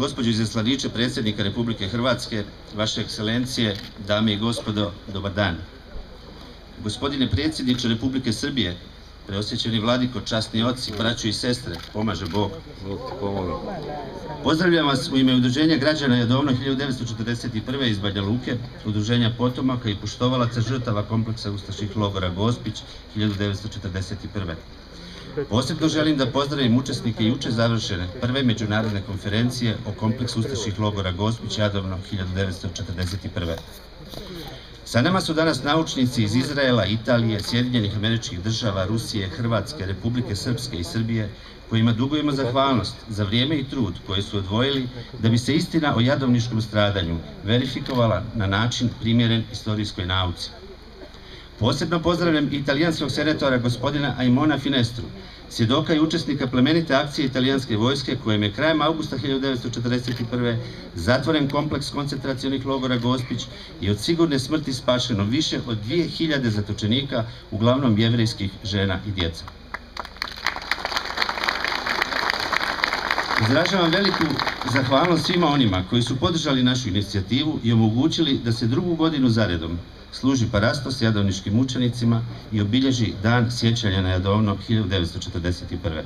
gospođo izaslaniče predsjednika Republike Hrvatske, vaše ekscelencije, dame i gospodo, dobar dan. Gospodine predsjedniče Republike Srbije, preosjećeni vladiko, časni oci, braćo i sestre, pomaže Bog. Pozdravljam vas u ime Udruženja građana Jadovno 1941. iz Banja Luke, Udruženja potomaka i poštovalaca žrtava kompleksa ustaških logora Gospić 1941. Posebno želim da pozdravim učesnike juče završene prve međunarodne konferencije o kompleksu ustaških logora Gospić Jadovno 1941. Sa nama su danas naučnici iz Izraela, Italije, Sjedinjenih Američkih Država, Rusije, Hrvatske, Republike Srpske i Srbije, kojima dugujemo zahvalnost za vrijeme i trud koje su odvojili da bi se istina o jadovniškom stradanju verifikovala na način primjeren istorijskoj nauci. Posebno pozdravljam italijanskog senatora gospodina Aimona Finestru, svjedoka i učesnika plemenite akcije italijanske vojske kojem je krajem augusta 1941. zatvoren kompleks koncentracionih logora Gospić i od sigurne smrti spašeno više od 2000 zatočenika, uglavnom jevrejskih žena i djeca. Izražavam veliku zahvalnost svima onima koji su podržali našu inicijativu i omogućili da se drugu godinu zaredom služi parastos jadovniškim mučenicima i obilježi dan sjećanja na Jadovno 1941.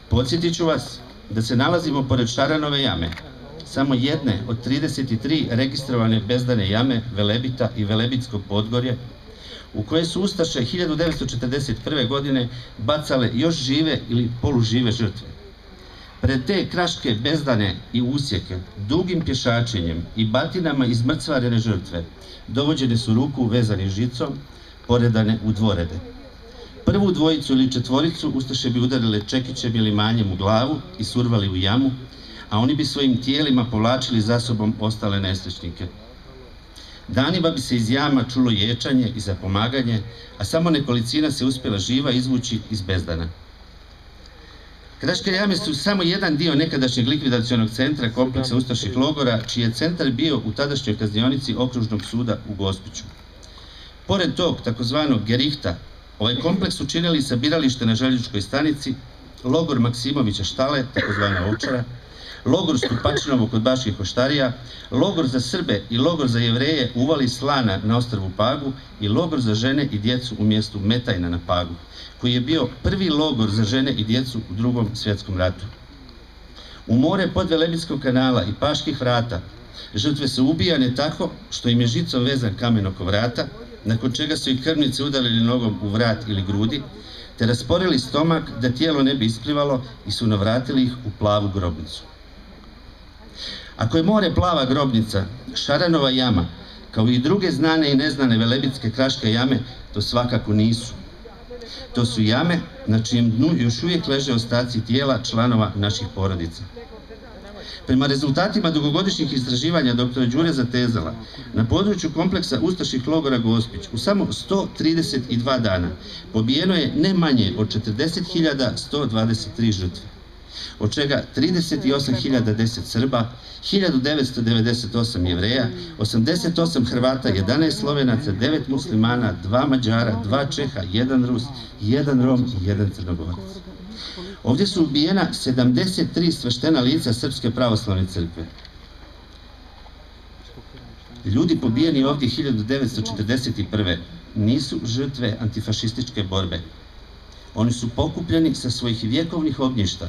Podsjetit ću vas da se nalazimo pored Šaranove jame, samo jedne od 33 registrovane bezdane jame Velebita i Velebitsko podgorje, u koje su ustaše 1941. godine bacale još žive ili polužive žrtve. Pred te kraške bezdane i usjeke, dugim pješačenjem i batinama izmrcvarene žrtve, dovođene su ruku vezane žicom, poredane u dvorede. Prvu dvojicu ili četvoricu ustaše bi udarile čekićem ili manjem u glavu i survali u jamu, a oni bi svojim tijelima povlačili za sobom ostale nesrećnike. Danima bi se iz jama čulo ječanje i zapomaganje, a samo nekolicina se uspjela živa izvući iz bezdana. Kraške jame su samo jedan dio nekadašnjeg likvidacionog centra kompleksa ustaških logora, čiji je centar bio u tadašnjoj kaznionici okružnog suda u Gospiću. Pored tog takozvanog Gerihta, ovaj kompleks su činili sabiralište na željezničkoj stanici, logor Maksimovića štale, takozvana Ovčara, logor Stupačinovo kod Baških Oštarija, logor za Srbe i logor za Jevreje u uvali Slana na ostrvu Pagu i logor za žene i djecu u mjestu Metajna na Pagu, koji je bio prvi logor za žene i djecu u Drugom svjetskom ratu. U more pod Velebitskog kanala i Paških vrata žrtve su ubijane tako što im je žicom vezan kamen oko vrata, nakon čega su ih krvnice udarili nogom u vrat ili grudi, te rasporili stomak da tijelo ne bi isplivalo i su navratili ih u plavu grobnicu. Ako je more plava grobnica, Šaranova jama, kao i druge znane i neznane velebitske kraške jame, to svakako nisu. To su jame na čijem dnu još uvijek leže ostaci tijela članova naših porodica. Prema rezultatima dugogodišnjih istraživanja dr. Đure Zatezala, na području kompleksa ustaških logora Gospić u samo 132 dana pobijeno je ne manje od 40.123 žrtve, od čega 38.010 Srba, 1998 Jevreja, 88 Hrvata, 11 Slovenaca, 9 Muslimana, 2 Mađara, 2 Čeha, 1 Rus, 1 Rom i 1 Crnogorac. Ovdje su ubijena 73 sveštena lica Srpske pravoslavne crkve. Ljudi pobijeni ovdje 1941. nisu žrtve antifašističke borbe. Oni su pokupljeni sa svojih vjekovnih ognjišta,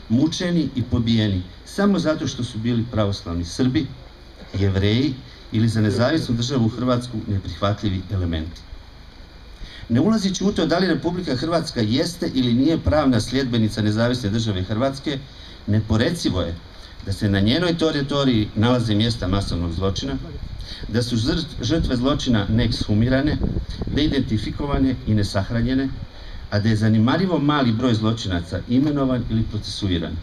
mučeni i pobijeni samo zato što su bili pravoslavni Srbi, Jevreji ili za nezavisnu državu Hrvatsku neprihvatljivi elementi. Ne ulazeći u to da li Republika Hrvatska jeste ili nije pravna sljedbenica nezavisne države Hrvatske, neporecivo je da se na njenoj teritoriji nalaze mjesta masovnog zločina, da su žrtve zločina neekshumirane, neidentifikovane i nesahranjene, a da je zanemarivo mali broj zločinaca imenovan ili procesuiran.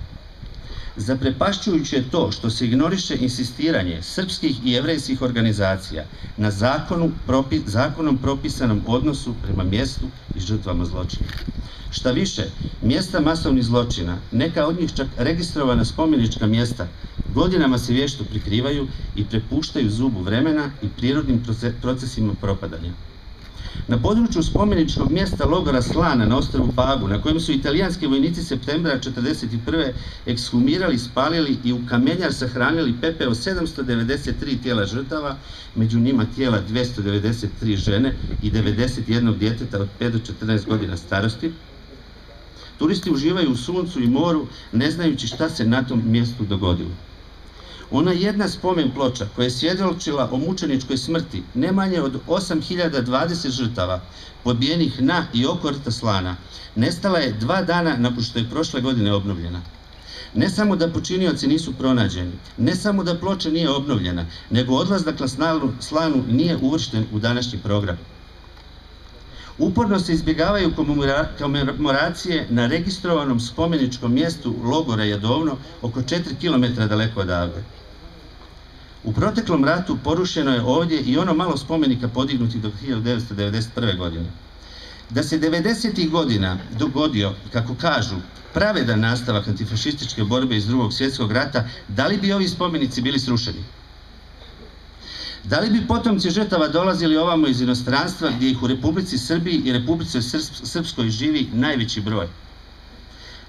Zaprepašćujuće je to što se ignoriše insistiranje srpskih i jevrejskih organizacija na zakonom propisanom odnosu prema mjestu i žrtvama zločina. Šta više, mjesta masovnih zločina, neka od njih čak registrovana spomenička mjesta, godinama se vješto prikrivaju i prepuštaju zubu vremena i prirodnim procesima propadanja. Na području spomeničkog mjesta logora Slana na ostrvu Pagu, na kojem su italijanski vojnici septembra 1941. ekshumirali, spalili i u kamenjar sahranili pepeo 793 tijela žrtava, među njima tijela 293 žene i 91 djeteta od 5 do 14 godina starosti, turisti uživaju u suncu i moru, ne znajući šta se na tom mjestu dogodilo. Ona jedna spomen ploča koja je svjedočila o mučeničkoj smrti ne manje od 8020 žrtava pobijenih na i oko rta Slana nestala je 2 dana nakon što je prošle godine obnovljena. Ne samo da počinioci nisu pronađeni, ne samo da ploča nije obnovljena, nego odlazak na Slanu nije uvršten u današnji program. Uporno se izbjegavaju komemoracije na registrovanom spomeničkom mjestu logora Jadovno oko 4 km daleko odavde. U proteklom ratu porušeno je ovdje i ono malo spomenika podignutih do 1991. godine. Da se 90. godina dogodio, kako kažu, pravedan nastavak antifašističke borbe iz II. Svjetskog rata, da li bi ovi spomenici bili srušeni? Da li bi potomci žrtava dolazili ovamo iz inostranstva gdje ih u Republici Srbiji i Republici Srpskoj živi najveći broj?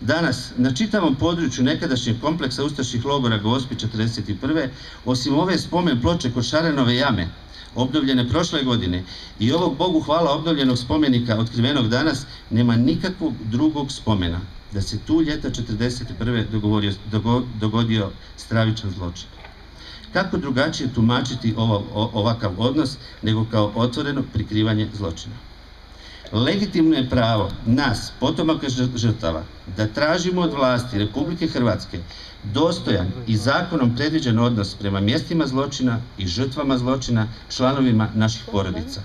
Danas, na čitavom području nekadašnjeg kompleksa ustaških logora Gospić 1941. osim ove spomen ploče kod Šarenove jame, obnovljene prošle godine, i ovog Bogu hvala obnovljenog spomenika otkrivenog danas, nema nikakvog drugog spomena da se tu ljeta 1941. dogodio stravičan zločin. Kako drugačije tumačiti ovakav odnos nego kao otvoreno prikrivanje zločina? Legitimno je pravo nas, potomaka žrtava, da tražimo od vlasti Republike Hrvatske dostojan i zakonom predviđen odnos prema mjestima zločina i žrtvama zločina, članovima naših porodica.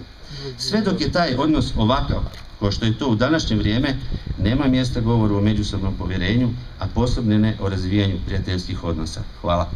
Sve dok je taj odnos ovakav, kao što je to u današnje vrijeme, nema mjesta govoru o međusobnom povjerenju, a posebno ne o razvijanju prijateljskih odnosa. Hvala.